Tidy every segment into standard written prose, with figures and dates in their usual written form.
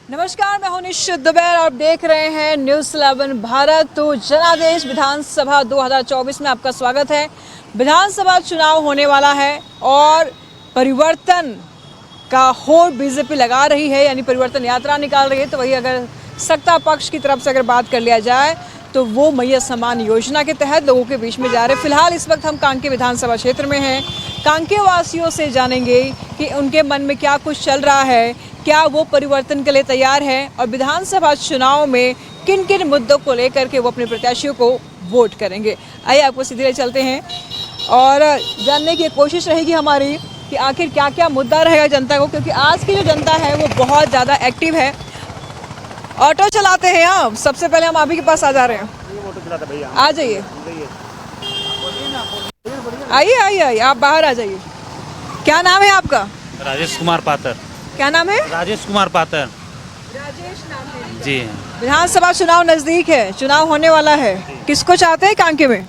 नमस्कार, मैं हूं निश्चित दुबे और आप देख रहे हैं न्यूज़ 11 भारत। तो जनादेश विधानसभा 2024 में आपका स्वागत है। विधानसभा चुनाव होने वाला है और परिवर्तन का होड़ बीजेपी लगा रही है, यानी परिवर्तन यात्रा निकाल रही है। तो वही अगर सत्ता पक्ष की तरफ से अगर बात कर लिया जाए तो वो मैया सम्मान योजना के तहत लोगों के बीच में जा रहे हैं। फिलहाल इस वक्त हम कांके विधानसभा क्षेत्र में हैं। कांके वासियों से जानेंगे कि उनके मन में क्या कुछ चल रहा है, क्या वो परिवर्तन के लिए तैयार है और विधानसभा चुनाव में किन किन मुद्दों को लेकर के वो अपने प्रत्याशियों को वोट करेंगे। आइए आपको सीधे चलते हैं और जानने की कोशिश रहेगी हमारी कि आखिर क्या क्या मुद्दा रहेगा जनता को, क्योंकि आज की जो जनता है वो बहुत ज़्यादा एक्टिव है। ऑटो चलाते हैं आप, सबसे पहले हम आप ही के पास आ जा रहे हैं। आ जाइए, आइए आइए आइए, आप बाहर आ जाइए। क्या नाम है आपका? राजेश कुमार पातर। क्या नाम है? राजेश कुमार पातर। राजेश नाम है जी। विधानसभा चुनाव नजदीक है, चुनाव होने वाला है, किसको चाहते हैं कांके में?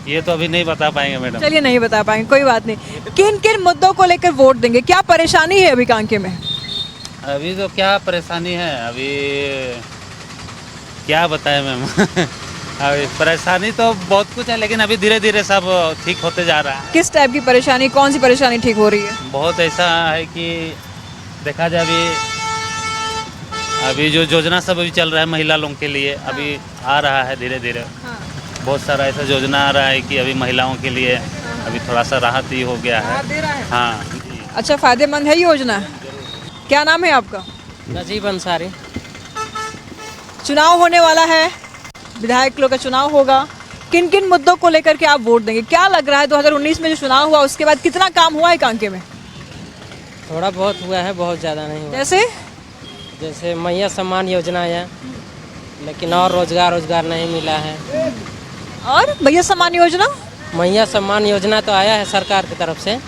ये तो अभी नहीं बता पाएंगे मैडम। चलिए नहीं बता पाएंगे, कोई बात नहीं। किन किन मुद्दों को लेकर वोट देंगे? क्या परेशानी है अभी कांके में? अभी तो क्या परेशानी है, अभी क्या बताएं मैम। अभी परेशानी तो बहुत कुछ है, लेकिन अभी धीरे धीरे सब ठीक होते जा रहा है। किस टाइप की परेशानी, कौन सी परेशानी ठीक हो रही है? बहुत ऐसा है कि देखा जाए अभी जो योजना सब अभी चल रहा है महिला लोगों के लिए, अभी आ रहा है धीरे धीरे। बहुत सारा ऐसा योजना आ रहा है कि अभी महिलाओं के लिए अभी थोड़ा सा राहत ही हो गया है। हाँ। अच्छा, फायदेमंद है योजना। क्या नाम है आपका? नजीब अंसारी। चुनाव होने वाला है, विधायक लोग का चुनाव होगा, किन किन मुद्दों को लेकर के आप वोट देंगे? क्या लग रहा है 2019 में जो चुनाव हुआ उसके बाद कितना काम हुआ है कांके में? थोड़ा बहुत हुआ है, बहुत ज़्यादा नहीं हुआ। जैसे मैया सम्मान योजना है, लेकिन और रोजगार नहीं मिला है। और मैया सम्मान योजना? मैया सम्मान योजना तो आया है सरकार की तरफ से,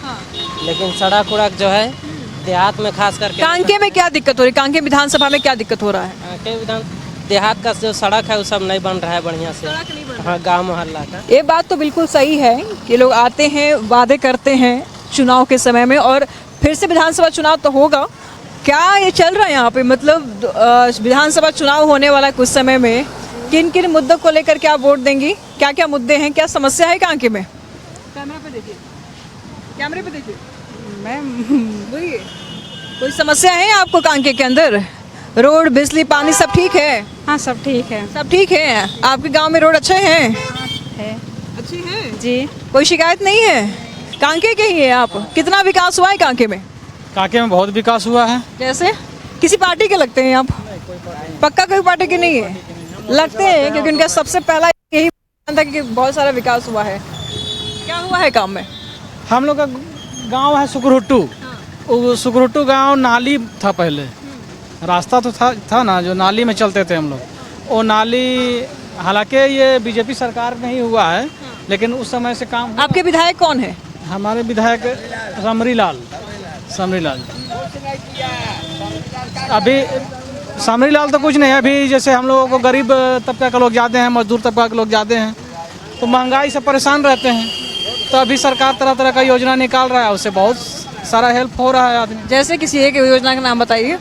लेकिन सड़क उड़क जो है देहात में खास करके। कांके में क्या दिक्कत हो रही है? कांके विधानसभा में क्या दिक्कत हो रहा है? देहात का जो सड़क है वो सब नहीं बन रहा है बढ़िया से। हाँ, गाँव मोहल्ला का। ये बात तो बिल्कुल सही है कि लोग आते हैं, वादे करते हैं चुनाव के समय में, और फिर से विधानसभा चुनाव तो होगा। क्या ये चल रहा है यहाँ पे, मतलब विधानसभा चुनाव होने वाला कुछ समय में किन किन मुद्दों को लेकर के आप वोट देंगी? क्या क्या मुद्दे हैं, क्या समस्या है कांके में? कैमरा पे देखिए, कैमरे पे देखिए मैम। बोलिए, कोई समस्या है आपको कांके के अंदर? रोड, बिजली, पानी सब ठीक है? हाँ, सब ठीक है। सब ठीक है। आपके गांव में रोड अच्छे हैं? है अच्छी है जी। कोई शिकायत नहीं है? कांके के ही है आप? कितना विकास हुआ है कांके में? कांके में बहुत विकास हुआ है। जैसे किसी पार्टी के लगते हैं आप? पक्का कोई पार्टी के नहीं है? लगते हैं, क्योंकि उनका सबसे पहला यही था कि बहुत सारा विकास हुआ है। क्या हुआ है काम में? हम लोग का गांव है सुकरुट्टू। वो सुकरुट्टू गांव नाली था पहले, रास्ता तो था ना, जो नाली में चलते थे हम लोग। वो नाली, हालांकि ये बीजेपी सरकार में ही हुआ है, लेकिन उस समय से काम हुआ। आपके विधायक कौन है? हमारे विधायक समरी लाल। अभी समरी लाल तो कुछ नहीं है। अभी जैसे हम लोगों को गरीब तबका के लोग ज़्यादा हैं, मजदूर तबका के लोग ज़्यादा हैं, तो महंगाई से परेशान रहते हैं। तो अभी सरकार तरह तरह का योजना निकाल रहा है, उससे बहुत सारा हेल्प हो रहा है आदमी। जैसे किसी एक योजना का नाम बताइए।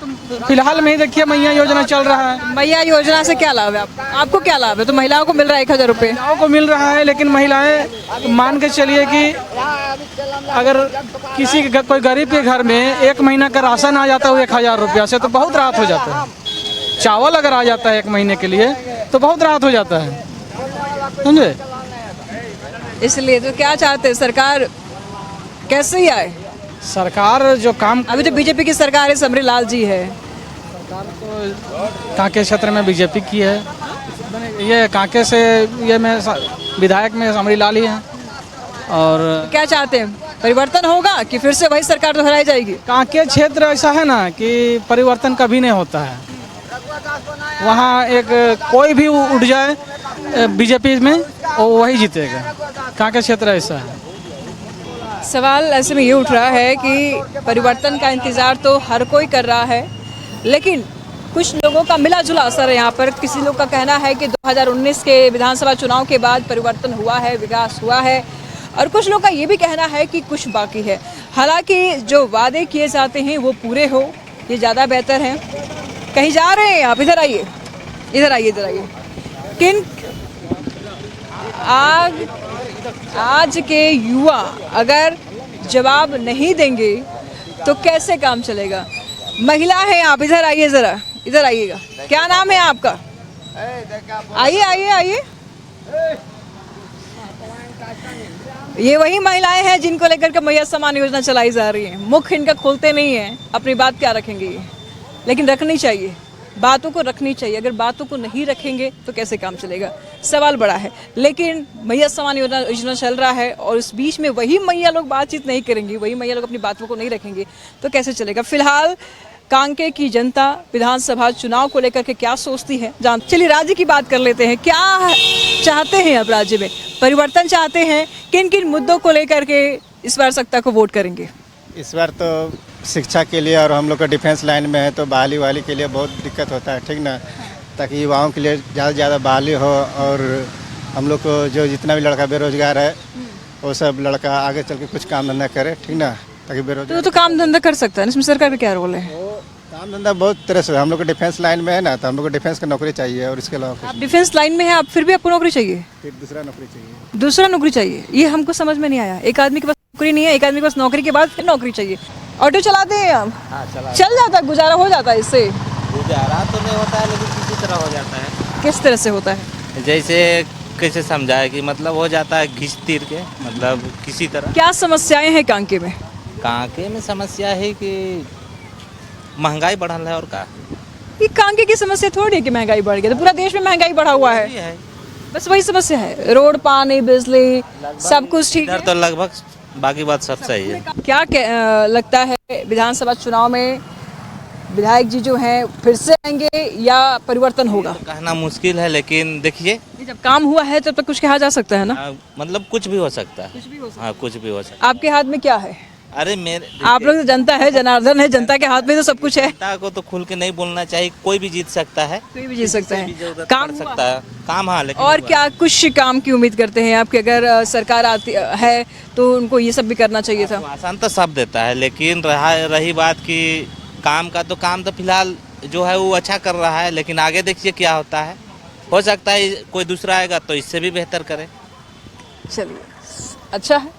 फिलहाल में ही देखिए मैया योजना चल रहा है। मैया योजना से क्या लाभ है आपको? क्या लाभ है? तो महिलाओं को मिल रहा है 1000 रुपये। महिलाओं को मिल रहा है, लेकिन महिलाएं मान के चलिए कि अगर किसी के कोई गरीब के घर में 1 महीना का राशन आ जाता है 1000 रुपया से, तो बहुत राहत हो जाता है। चावल अगर आ जाता है 1 महीने के लिए तो बहुत राहत हो जाता है, समझे? इसलिए तो क्या चाहते हैं, सरकार कैसे ही आए? सरकार जो काम, अभी तो बीजेपी की सरकार है, समरी लाल जी है। सरकार तो कांके क्षेत्र में बीजेपी की है। ये कांके से ये में विधायक में समरी लाल ही है। और क्या चाहते हैं, परिवर्तन होगा कि फिर से वही सरकार दोहराई जाएगी? कांके क्षेत्र ऐसा है ना कि परिवर्तन कभी नहीं होता है। वहाँ एक कोई भी उठ जाए बीजेपी में, वो वही जीतेगा। कांके क्षेत्र ऐसा है। सवाल ऐसे में ये उठ रहा है कि परिवर्तन का इंतज़ार तो हर कोई कर रहा है, लेकिन कुछ लोगों का मिला जुला असर है यहाँ पर। किसी लोग का कहना है कि 2019 के विधानसभा चुनाव के बाद परिवर्तन हुआ है, विकास हुआ है, और कुछ लोग का ये भी कहना है कि कुछ बाकी है। हालांकि जो वादे किए जाते हैं वो पूरे हो, ये ज़्यादा बेहतर है। कहीं जा रहे हैं आप? इधर आइए, इधर आइए, इधर आइए। किन आज के युवा अगर जवाब नहीं देंगे तो कैसे काम चलेगा? महिला है आप, इधर आइए ज़रा, इधर आइएगा। क्या नाम है आपका? आइए आइए आइए। ये वही महिलाएं हैं जिनको लेकर के मैया सम्मान योजना चलाई जा रही है। मुख इनका खोलते नहीं है, अपनी बात क्या रखेंगे ये, लेकिन रखनी चाहिए, बातों को रखनी चाहिए। अगर बातों को नहीं रखेंगे तो कैसे काम चलेगा? सवाल बड़ा है। लेकिन मैया सम्मान योजना चल रहा है और इस बीच में वही मैया लोग बातचीत नहीं करेंगी, वही मैया लोग अपनी बातों को नहीं रखेंगे तो कैसे चलेगा? फिलहाल कांके की जनता विधानसभा चुनाव को लेकर के क्या सोचती है जान। चलिए राज्य की बात कर लेते हैं। क्या चाहते हैं अब राज्य में? परिवर्तन चाहते हैं? किन किन मुद्दों को लेकर के इस बार सत्ता को वोट करेंगे? इस बार तो शिक्षा के लिए और हम लोग का डिफेंस लाइन में है तो बहाली वाली के लिए बहुत दिक्कत होता है, ठीक ना, ताकि युवाओं के लिए ज़्यादा से ज़्यादा बहाली हो और हम लोग को जो जितना भी लड़का बेरोजगार है वो सब लड़का आगे चल के कुछ काम धंधा करे, ठीक ना, ताकि बेरोजगार तो काम धंधा कर सकता है, इसमें सरकार का क्या रोल है? काम धंधा बहुत तरह से। हम लोग को डिफेंस लाइन में है ना, तो हम लोग को डिफेंस का नौकरी चाहिए और इसके अलावा आप डिफेंस लाइन में हैं, आप फिर भी आपको नौकरी चाहिए? फिर दूसरा नौकरी चाहिए। दूसरा नौकरी चाहिए, ये हमको समझ में नहीं आया। एक आदमी के पास नौकरी नहीं है, एक आदमी के पास नौकरी के बाद फिर नौकरी चाहिए। ऑटो चलाते हैं हम? चल जाता है, गुजारा हो जाता है इससे? गुजारा तो नहीं होता है लेकिन किसी तरह हो जाता है। किस तरह से होता है? जैसे कैसे समझाए कि मतलब हो जाता है घिस तीर के, मतलब किसी तरह। क्या समस्याएं हैं कांके में? कांके में समस्या है कि महंगाई बढ़ल है और का ये कांके की समस्या थोड़ी है कि महंगाई बढ़ गई, तो पूरा देश में महंगाई बढ़ा हुआ है, बस वही समस्या है। रोड, पानी, बिजली सब कुछ ठीक इधर है। तो लगभग बाकी बात सब सही है। क्या लगता है विधानसभा चुनाव में विधायक जी जो हैं फिर से आएंगे या परिवर्तन होगा? कहना मुश्किल है लेकिन देखिए जब काम हुआ है तब तक कुछ कहा जा सकता है ना। मतलब कुछ भी हो सकता है। कुछ भी हो सकता हाँ, कुछ भी हो सकता है। आपके हाथ में क्या है? अरे मेरे आप लोग तो जनता है, जनार्दन है, जनता के हाथ में तो सब कुछ है। जनता को तो खुल के नहीं बोलना चाहिए, कोई भी जीत सकता है, कोई भी जीत सकता भी है। जरूरत काम पड़ हुआ? सकता है काम। हाँ, लेकिन और हुआ। क्या कुछ काम की उम्मीद करते हैं आप कि अगर सरकार आती है तो उनको ये सब भी करना चाहिए था? आसान तो सब देता है लेकिन रही बात कि काम का, तो काम तो फिलहाल जो है वो अच्छा कर रहा है, लेकिन आगे देखिए क्या होता है। हो सकता है कोई दूसरा आएगा तो इससे भी बेहतर करे। चलिए, अच्छा है,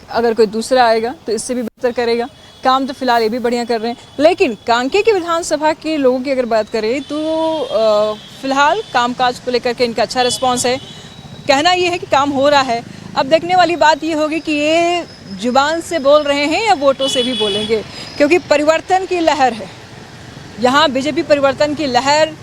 अगर कोई दूसरा आएगा तो इससे भी बेहतर करेगा। काम तो फिलहाल ये भी बढ़िया कर रहे हैं। लेकिन कांके की विधानसभा के लोगों की अगर बात करें तो फिलहाल कामकाज को लेकर के इनका अच्छा रिस्पांस है। कहना ये है कि काम हो रहा है। अब देखने वाली बात ये होगी कि ये जुबान से बोल रहे हैं या वोटों से भी बोलेंगे, क्योंकि परिवर्तन की लहर है यहाँ। बीजेपी परिवर्तन की लहर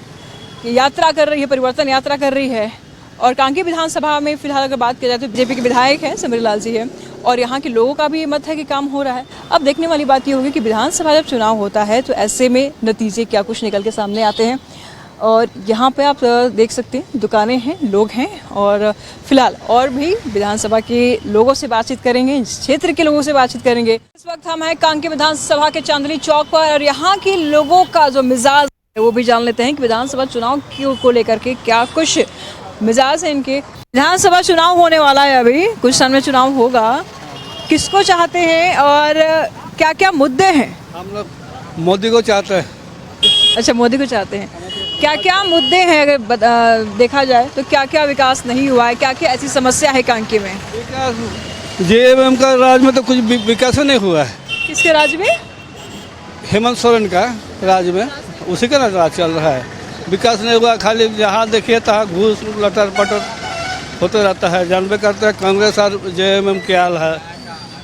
की यात्रा कर रही है, परिवर्तन यात्रा कर रही है। और कांके विधानसभा में फिलहाल अगर बात की जाए तो बीजेपी के विधायक हैं समरी लाल जी हैं और यहाँ के लोगों का भी ये मत है कि काम हो रहा है। अब देखने वाली बात ये होगी कि विधानसभा जब चुनाव होता है तो ऐसे में नतीजे क्या कुछ निकल के सामने आते हैं। और यहाँ पे आप देख सकते हैं दुकानें हैं, लोग हैं और फिलहाल और भी विधानसभा के लोगों से बातचीत करेंगे, इस क्षेत्र के लोगों से बातचीत करेंगे। इस वक्त हम हैं कांके विधानसभा के चांदनी चौक पर और यहाँ के लोगों का जो मिजाज है वो भी जान लेते हैं कि विधानसभा चुनाव को लेकर के क्या कुछ मिजाज है इनके। विधानसभा चुनाव होने वाला है, अभी कुछ समय में चुनाव होगा। किसको चाहते हैं और क्या क्या मुद्दे हैं? हम लोग मोदी को चाहते हैं। अच्छा, मोदी को चाहते हैं। क्या क्या मुद्दे हैं अगर देखा जाए तो क्या क्या विकास नहीं हुआ है, क्या क्या ऐसी समस्या है कांके में? विकास जेएमएम का राज में तो कुछ विकास नहीं हुआ है। किसके राज में? हेमंत सोरेन का राज में, उसी का राज चल रहा है। विकास नहीं हुआ, खाली जहाँ देखिए तहाँ घूस लटर पटर होते रहता है। जानबे करते हैं कांग्रेस और जेएमएम क्या हाल है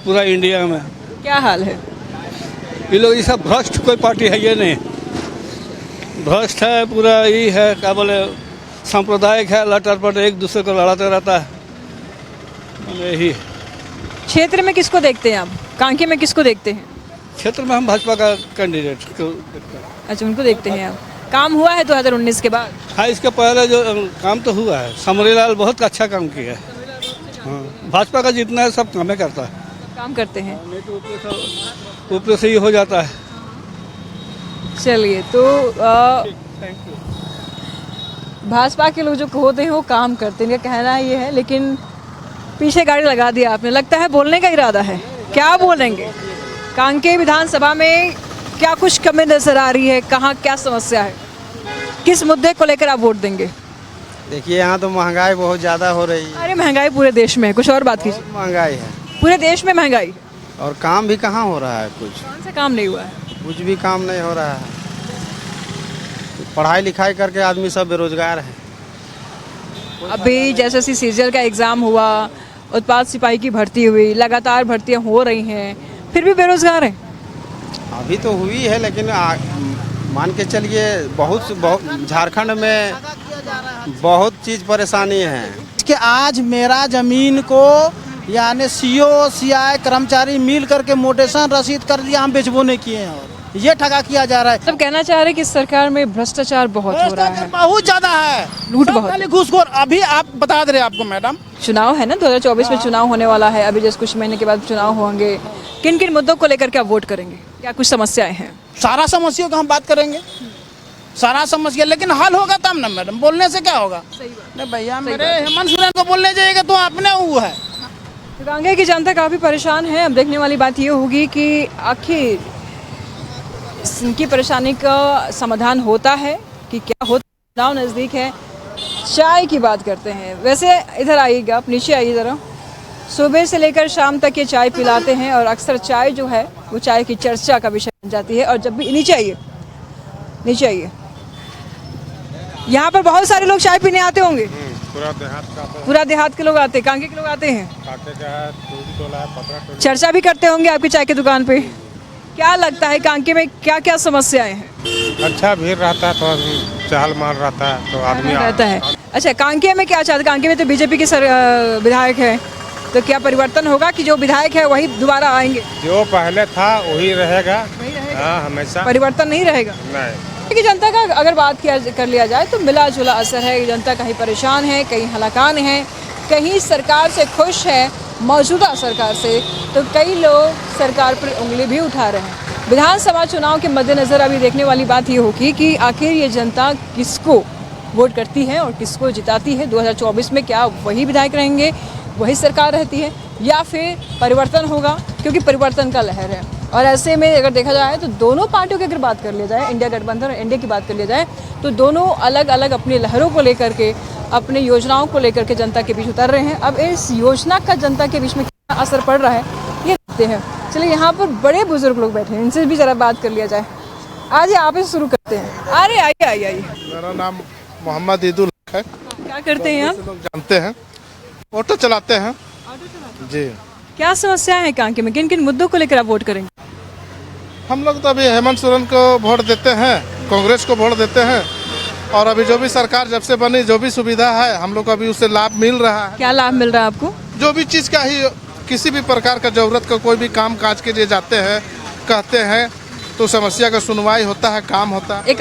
पूरा इंडिया में। क्या हाल है? ये लोग ये सब भ्रष्ट कोई पार्टी है ये नहीं, भ्रष्ट है पूरा। ये है क्या बोले सांप्रदायिक है, लटर पटर एक दूसरे को लड़ाते रहता है। यही क्षेत्र में किसको देखते हैं आप? कांके में किसको देखते हैं? क्षेत्र में हम भाजपा का कैंडिडेट को देखते हैं। अच्छा, उनको देखते हैं आप। काम हुआ है 2019 के बाद? हाँ, इसके पहले जो काम तो हुआ है, समरी लाल बहुत अच्छा काम किया है। हाँ, भाजपा का जितना है सब कामें करता है, काम करते हैं। नहीं तो ऊपर से ही हो जाता है। चलिए, तो भाजपा के लोग जो होते हैं वो काम करते हैं, इनका कहना ये है। लेकिन पीछे गाड़ी लगा दिया आपने, लगता है बोलने का इरादा है। क्या बोलेंगे? कांके विधानसभा में क्या कुछ कमी नजर आ रही है, कहाँ क्या समस्या है? किस मुद्दे को लेकर आप वोट देंगे? देखिए यहाँ तो महंगाई बहुत ज़्यादा हो रही है, अरे महंगाई पूरे देश में है, कुछ और बात कीजिए। महंगाई है पूरे देश में महंगाई, और काम भी कहाँ हो रहा है, कुछ कौन सा काम नहीं हुआ है? कुछ भी काम नहीं हो रहा है। पढ़ाई लिखाई करके आदमी सब बेरोजगार है। अभी जैसे सीजीएल का एग्जाम हुआ, उत्पाद सिपाही की भर्ती हुई, लगातार भर्तियां हो रही हैं, फिर भी बेरोजगार हैं। अभी तो हुई है, लेकिन मान के चलिए बहुत झारखंड में बहुत चीज़ परेशानी है कि आज मेरा जमीन को यानी सीओ सीआई कर्मचारी मिल करके मोटेशन रसीद कर दिया, हम बेचबो नहीं किए हैं और ये ठगा किया जा रहा है। सब कहना चाह रहे हैं कि सरकार में भ्रष्टाचार बहुत हो रहा है, बहुत ज्यादा है, लूट सब बहुत। खाली घूसखोर। अभी आप बता दे रहे आपको मैडम, चुनाव है ना, 2024 में चुनाव होने वाला है, अभी जैसे कुछ महीने के बाद चुनाव होंगे। किन किन मुद्दों को लेकर के आप वोट करेंगे? क्या कुछ समस्याएं हैं? सारा समस्या का हम बात करेंगे, सारा समस्या, लेकिन हल होगा तब ना मैडम, बोलने से क्या होगा? नहीं भैया, मेरे हेमंत सोरेन को बोलने जाइएगा तो आपने वो है। तो कांकेर की जनता काफी परेशान है। अब देखने वाली बात ये होगी कि आखिर इनकी परेशानी का समाधान होता है कि क्या होता है। चुनाव नज़दीक है, चाय की बात करते हैं। वैसे इधर आइएगा, आप नीचे आइए ज़रा। सुबह से लेकर शाम तक ये चाय पिलाते हैं और अक्सर चाय जो है वो चाय की चर्चा का विषय बन जाती है। और जब भी नीचे आइए, नीचे आइए, यहाँ पर बहुत सारे लोग चाय पीने आते होंगे। पूरा देहात के लोग आते हैं, कांके के लोग आते हैं, चर्चा भी करते होंगे आपकी चाय की दुकान पे। क्या लगता है कांके में क्या क्या समस्याएं हैं? अच्छा भीड़ रहता है, थोड़ा चहल मार रहता है तो आदमी रहता है। अच्छा, कांके में क्या चाहते? कांके में तो बीजेपी के विधायक है, तो क्या परिवर्तन होगा कि जो विधायक है वही दोबारा आएंगे? जो पहले था वही रहेगा, हाँ हमेशा। परिवर्तन नहीं रहेगा? नहीं। कि जनता का अगर बात कर लिया जाए तो मिला जुला असर है। जनता कहीं परेशान है, कहीं हलाकान है, कहीं सरकार से खुश है, मौजूदा सरकार से, तो कई लोग सरकार पर उंगली भी उठा रहे हैं। विधानसभा चुनाव के मद्देनज़र अभी देखने वाली बात ये होगी कि आखिर ये जनता किसको वोट करती है और किसको जिताती है। 2024 में क्या वही विधायक रहेंगे, वही सरकार रहती है, या फिर परिवर्तन होगा? क्योंकि परिवर्तन का लहर है। और ऐसे में अगर देखा जाए तो दोनों पार्टियों की अगर बात कर लिया जाए, इंडिया गठबंधन और एनडीए की बात कर लिया जाए, तो दोनों अलग अलग अपनी लहरों को लेकर के, अपनी योजनाओं को लेकर के जनता के बीच उतर रहे हैं। अब इस योजना का जनता के बीच में क्या असर पड़ रहा है ये देखते हैं। चलिए, यहाँ पर बड़े बुजुर्ग लोग बैठे हैं, इनसे भी ज़रा बात कर लिया जाए। आज आप ही शुरू करते हैं। अरे आइए आइए आइए। मेरा नाम मोहम्मद ईदुल है। क्या करते हैं आप? लोग जानते हैं, ऑटो चलाते हैं जी। क्या समस्याएं हैं कांके में? किन किन मुद्दों को लेकर आप वोट करेंगे? हम लोग तो अभी हेमंत सोरेन को वोट देते हैं, कांग्रेस को वोट देते हैं, और अभी जो भी सरकार जब से बनी, जो भी सुविधा है हम लोग को अभी उससे लाभ मिल रहा है। क्या लाभ मिल रहा है आपको? जो भी चीज़ का ही, किसी भी प्रकार का जरूरत का कोई भी काम काज के लिए जाते हैं, कहते हैं तो समस्या का सुनवाई होता है, काम होता है। एक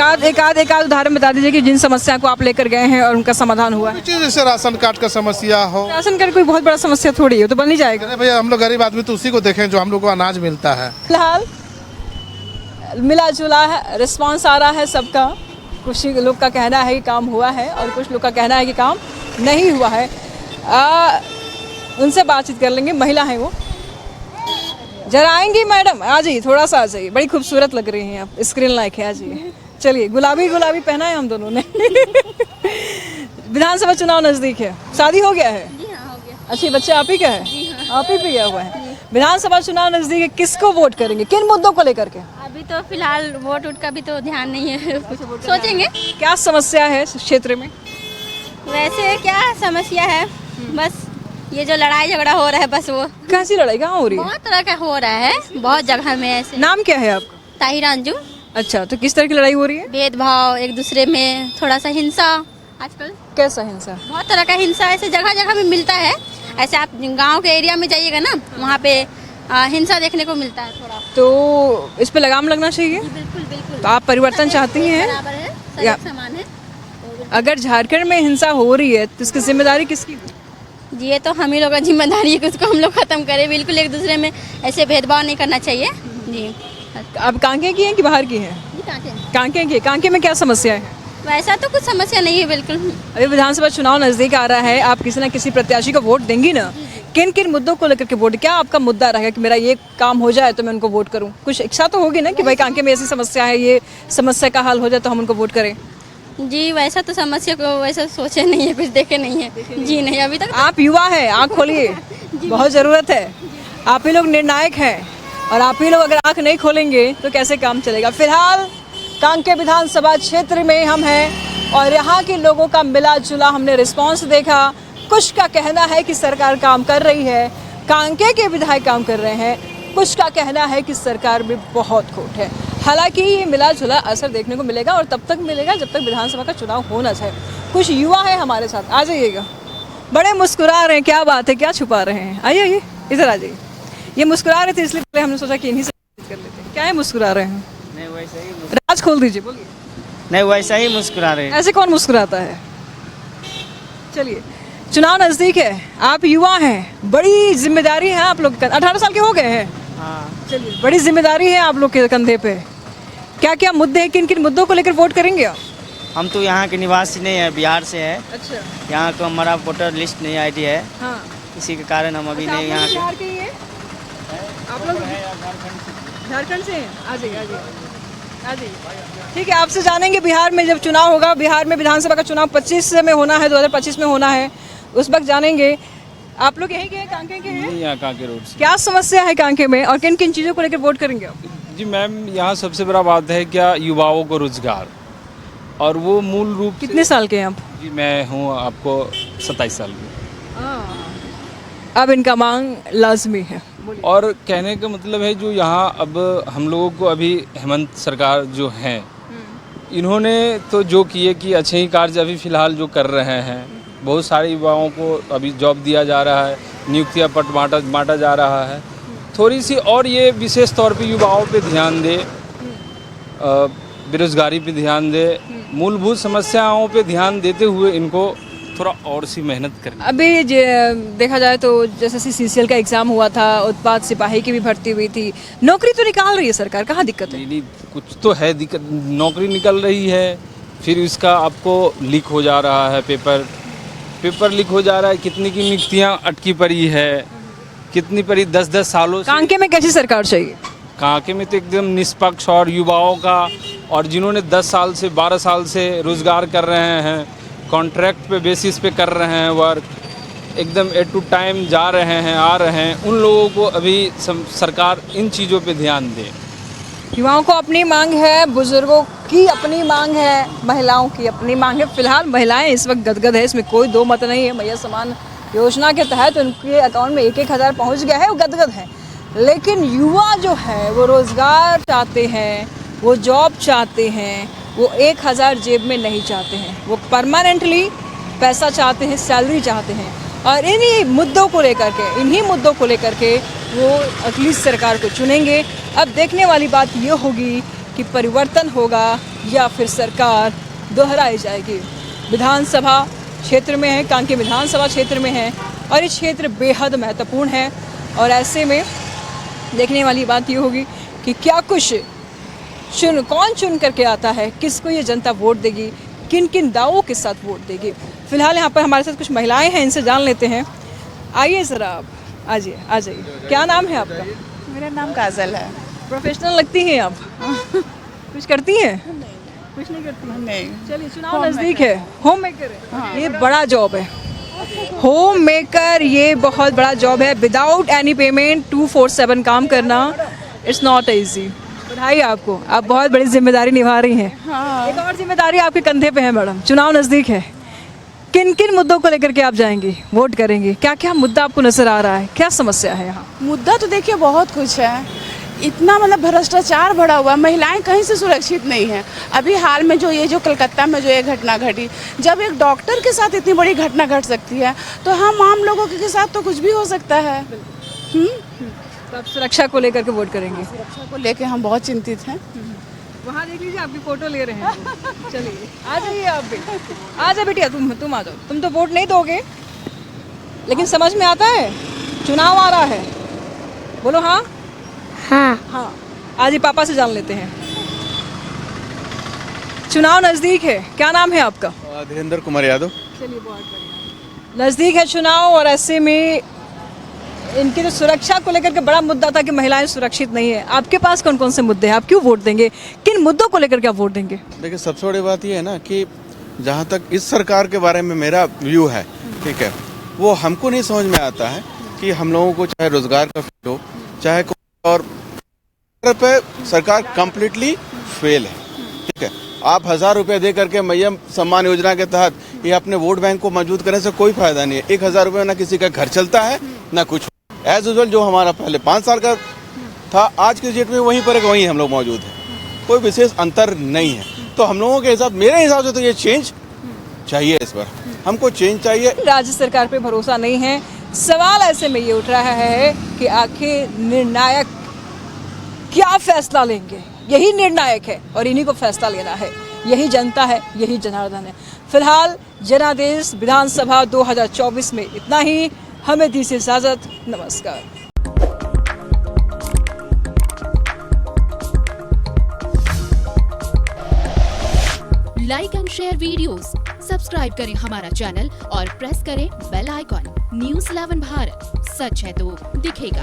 आध उदाहरण बता दीजिए कि जिन समस्या को आप लेकर गए हैं और उनका समाधान हुआ है। जैसे राशन कार्ड का समस्या हो। राशन कार्ड कोई बहुत बड़ा समस्या थोड़ी है, तो बन ही जाएगा। अरे भैया, हम लोग गरीब आदमी तो उसी को देखें जो हम लोग को अनाज मिलता है। फिलहाल मिला जुला है, रिस्पॉन्स आ रहा है सबका। कुछ लोग का कहना है कि काम हुआ है और कुछ लोग का कहना है कि काम नहीं हुआ है। उनसे बातचीत कर लेंगे। महिला है वो, जरा आएंगी मैडम? आ जाइए, थोड़ा सा आ जाइए, बड़ी खूबसूरत लग रही हैं आप, स्क्रीन लाइक है, आ जाइए। चलिए, गुलाबी गुलाबी पहना है हम दोनों ने। विधानसभा चुनाव नजदीक है, शादी हो गया है? अच्छी, बच्चा आप ही का है? आप ही पे गया हुआ है। विधानसभा चुनाव नजदीक है, किसको वोट करेंगे, किन मुद्दों को लेकर के? अभी तो फिलहाल वोट का भी तो ध्यान नहीं है, सोचेंगे। क्या समस्या है इस क्षेत्र में? वैसे क्या समस्या है, बस ये जो लड़ाई झगड़ा हो रहा है, बस वो। कैसी लड़ाई कहाँ हो रही है? बहुत तरह का हो रहा है, बहुत जगह में ऐसे। नाम क्या है आपका? ताहिरा अंजू। अच्छा, तो किस तरह की लड़ाई हो रही है? भेदभाव, एक दूसरे में थोड़ा सा हिंसा आजकल। कैसा हिंसा? बहुत तरह का हिंसा ऐसे जगह जगह में मिलता है। ऐसे आप गांव के एरिया में जाइएगा ना, वहाँ पे हिंसा देखने को मिलता है थोड़ा। तो इस पे लगाम लगना चाहिए। बिल्कुल बिल्कुल। तो आप परिवर्तन चाहती हैं? बराबर है, या- सब समान है। अगर झारखंड में हिंसा हो रही है तो इसकी जिम्मेदारी किसकी? जी, ये तो हम ही लोग का जिम्मेदारी है कि उसको हम लोग खत्म करें। बिल्कुल एक दूसरे में ऐसे भेदभाव नहीं करना चाहिए जी। अब कांके की हैं कि बाहर की हैं? कांके की। कांके में क्या समस्या है? वैसा तो कुछ समस्या नहीं है बिल्कुल। अभी विधानसभा चुनाव नजदीक आ रहा है, आप किसी न किसी प्रत्याशी को वोट देंगी ना? किन किन मुद्दों को लेकर के वोट? क्या आपका मुद्दा रहेगा कि मेरा ये काम हो जाए तो मैं उनको वोट करूं? कुछ इच्छा तो होगी ना कि भाई कांके में ऐसी समस्या है, ये समस्या का हल हो जाए तो हम उनको वोट करें। जी वैसा तो समस्या को वैसा सोचे नहीं है, कुछ देखे नहीं है जी, नहीं अभी तक। आप युवा हैं, आँख खोलिए, बहुत ज़रूरत है। आप ही लोग निर्णायक हैं और आप ही लोग अगर आँख नहीं खोलेंगे तो कैसे काम चलेगा। फिलहाल कांके विधानसभा क्षेत्र में हम हैं और यहाँ के लोगों का मिला जुला हमने रिस्पांस देखा। कुछ का कहना है कि सरकार काम कर रही है, कांके के विधायक काम कर रहे हैं, कुछ का कहना है कि सरकार में बहुत खोट है। हालांकि ये मिला जुला असर देखने को मिलेगा और तब तक मिलेगा जब तक विधानसभा का चुनाव होना चाहिए। कुछ युवा है हमारे साथ, आ जाइएगा। बड़े मुस्कुरा रहे हैं, क्या बात है, क्या छुपा रहे हैं? आइए आइए, इधर आ जाइए। ये मुस्कुरा रहे थे इसलिए पहले हमने सोचा कि इन्हीं से बात कर लेते हैं। क्या है मुस्कुरा रहे हैं? नहीं वैसा ही, राज खोल दीजिए, बोलिए। नहीं वैसा ही मुस्कुरा रहे हैं। ऐसे कौन मुस्कुराता है? चलिए, चुनाव नजदीक है, आप युवा हैं, बड़ी जिम्मेदारी है आप लोग। 18 साल के हो गए हैं। हाँ, चलिए, बड़ी जिम्मेदारी है आप लोग के कंधे पे। क्या क्या मुद्दे हैं, किन किन मुद्दों को लेकर वोट करेंगे आप? हम तो यहाँ के निवासी नहीं है, बिहार से है। अच्छा, यहाँ का हमारा वोटर लिस्ट नहीं आईडी है, हाँ। इसी के कारण हम अभी नहीं यहाँ बिहार के ही हैं? आप लोग झारखंड से हैं? आ जाइए, आ जाइए, आ जाइए। ठीक है, आपसे जानेंगे बिहार में जब चुनाव होगा, बिहार में विधानसभा का चुनाव 25 में होना है, 2025 में होना है, उस वक्त जानेंगे। आप लोग यहीं के हैं, कांके के हैं? यहाँ कांके रोड से। क्या समस्या है कांके में और किन किन चीज़ों को लेकर वोट करेंगे आप? जी मैम, यहाँ सबसे बड़ा बात है क्या, युवाओं को रोजगार, और वो मूल रूप से। कितने साल के हैं आप? जी मैं हूँ आपको 27 साल की। अब इनका मांग लाजमी है। और कहने का मतलब है जो यहाँ अब हम लोगों को अभी हेमंत सरकार जो हैं, इन्होंने तो जो किए कि अच्छे ही कार्य अभी फ़िलहाल जो कर रहे हैं, बहुत सारे युवाओं को अभी जॉब दिया जा रहा है, नियुक्तियाँ पट बांटा जा रहा है। थोड़ी सी और ये विशेष तौर पे युवाओं पे ध्यान दे, बेरोजगारी पे ध्यान दे, मूलभूत समस्याओं पे ध्यान देते हुए इनको थोड़ा और सी मेहनत करनी। अभी देखा जाए तो जैसे CCL का एग्ज़ाम हुआ था, उत्पाद सिपाही की भी भर्ती हुई थी, नौकरी तो निकाल रही है सरकार, कहाँ दिक्कत है? नहीं, कुछ तो है दिक्कत। नौकरी निकल रही है, फिर इसका आपको लीक हो जा रहा है, पेपर लीक हो जा रहा है। कितनी की नियुक्तियाँ अटकी पड़ी है, कितनी पड़ी 10-10 सालों से। कांके में कैसी सरकार चाहिए? कांके में तो एकदम निष्पक्ष और युवाओं का, और जिन्होंने 10 साल से 12 साल से रोजगार कर रहे हैं, कॉन्ट्रैक्ट पे बेसिस पे कर रहे हैं वर्क, एकदम एट टू टाइम जा रहे हैं, आ रहे हैं, उन लोगों को अभी सरकार इन चीज़ों पे ध्यान दे। युवाओं को अपनी मांग है, बुजुर्गों की अपनी मांग है, महिलाओं की अपनी मांग है। फिलहाल महिलाएं इस वक्त गदगद है, इसमें कोई दो मत नहीं है। मैया समान योजना के तहत उनके अकाउंट में 1-1 हज़ार पहुँच गया है, वो गदगद है। लेकिन युवा जो है वो रोज़गार चाहते हैं, वो जॉब चाहते हैं, वो 1 हज़ार जेब में नहीं चाहते हैं, वो परमानेंटली पैसा चाहते हैं, सैलरी चाहते हैं। और इन्हीं मुद्दों को लेकर के वो अगली सरकार को चुनेंगे। अब देखने वाली बात ये होगी कि परिवर्तन होगा या फिर सरकार दोहराई जाएगी। विधानसभा क्षेत्र में है, कांके विधानसभा क्षेत्र में है और ये क्षेत्र बेहद महत्वपूर्ण है। और ऐसे में देखने वाली बात ये होगी कि क्या कुछ कौन चुन करके आता है, किसको ये जनता वोट देगी, किन किन दावों के साथ वोट देगी। फिलहाल यहाँ पर हमारे साथ कुछ महिलाएं हैं, इनसे जान लेते हैं। आइए ज़रा आप, आ जाइए। क्या नाम है आपका? मेरा नाम काजल है। प्रोफेशनल लगती हैं आप? कुछ करती हैं? कुछ नहीं करती हैं? नहीं। चलिए, चुनाव नज़दीक है, होम मेकर है। हाँ। ये बड़ा जॉब है, होम मेकर, ये बहुत बड़ा जॉब है। विदाउट एनी पेमेंट 24/7 काम करना, इट्स नॉट ईजी। बधाई आपको, आप बहुत बड़ी जिम्मेदारी निभा रही हैं। हाँ। एक और जिम्मेदारी आपके कंधे पे है मैडम, चुनाव नज़दीक है। किन किन मुद्दों को लेकर के आप जाएंगी, वोट करेंगी? क्या क्या मुद्दा आपको नजर आ रहा है, क्या समस्या है यहाँ? मुद्दा तो देखिए बहुत कुछ है, इतना मतलब भ्रष्टाचार बढ़ा हुआ, महिलाएं कहीं से सुरक्षित नहीं है। अभी हाल में जो कलकत्ता में जो ये घटना घटी, जब एक डॉक्टर के साथ इतनी बड़ी घटना घट सकती है तो हम आम लोगों के साथ तो कुछ भी हो सकता है। तो आप सुरक्षा को लेकर के वोट करेंगे? सुरक्षा को लेकर हम बहुत चिंतित हैं। वहाँ देख लीजिए, आपकी फोटो ले रहे हैं। चलिए, आ जाइए आप भी, आ जा बेटिया, तुम आ जाओ। तुम तो वोट नहीं दोगे, लेकिन समझ में आता है चुनाव आ रहा है, बोलो हाँ। हाँ, आज ही पापा से जान लेते हैं। चुनाव नज़दीक है, क्या नाम है आपका? धीरेन्द्र कुमार यादव। चलिए, बहुत बढ़िया। नज़दीक है चुनाव और ऐसे में इनकी तो सुरक्षा को लेकर के बड़ा मुद्दा था कि महिलाएं सुरक्षित नहीं है। आपके पास कौन कौन से मुद्दे हैं, आप क्यों वोट देंगे, किन मुद्दों को लेकर के आप वोट देंगे? देखिए, सबसे बड़ी बात यह है ना कि जहाँ तक इस सरकार के बारे में मेरा व्यू है, ठीक है, वो हमको नहीं समझ में आता है कि हम लोगों को चाहे रोजगार का फिट हो, चाहे कोई और पे सरकार कम्प्लीटली फेल है, ठीक है। आप 1000 रुपये दे करके मैयम सम्मान योजना के तहत ये अपने वोट बैंक को मौजूद करने से कोई फायदा नहीं है। 1000 रुपये ना किसी का घर चलता है ना कुछ। एज यूजुअल जो हमारा पहले 5 साल का था, आज के डेट में वहीं पर वहीं हम लोग मौजूद हैं, कोई विशेष अंतर नहीं है। तो हम लोगों के हिसाब, मेरे हिसाब से तो ये चेंज चाहिए, इस पर हमको चेंज चाहिए। राज्य सरकार पे भरोसा नहीं है। सवाल ऐसे में ये उठ रहा है कि आखिर निर्णायक क्या फैसला लेंगे, यही निर्णायक है और इन्हीं को फैसला लेना है। यही जनता है, यही जनार्दन है। फिलहाल जनादेश विधानसभा 2024 में इतना ही। हमें दीजिए इजाजत। नमस्कार। Like and share videos, subscribe करें हमारा चैनल और प्रेस करें बेल आइकॉन। न्यूज़ 11 भारत, सच है तो दिखेगा।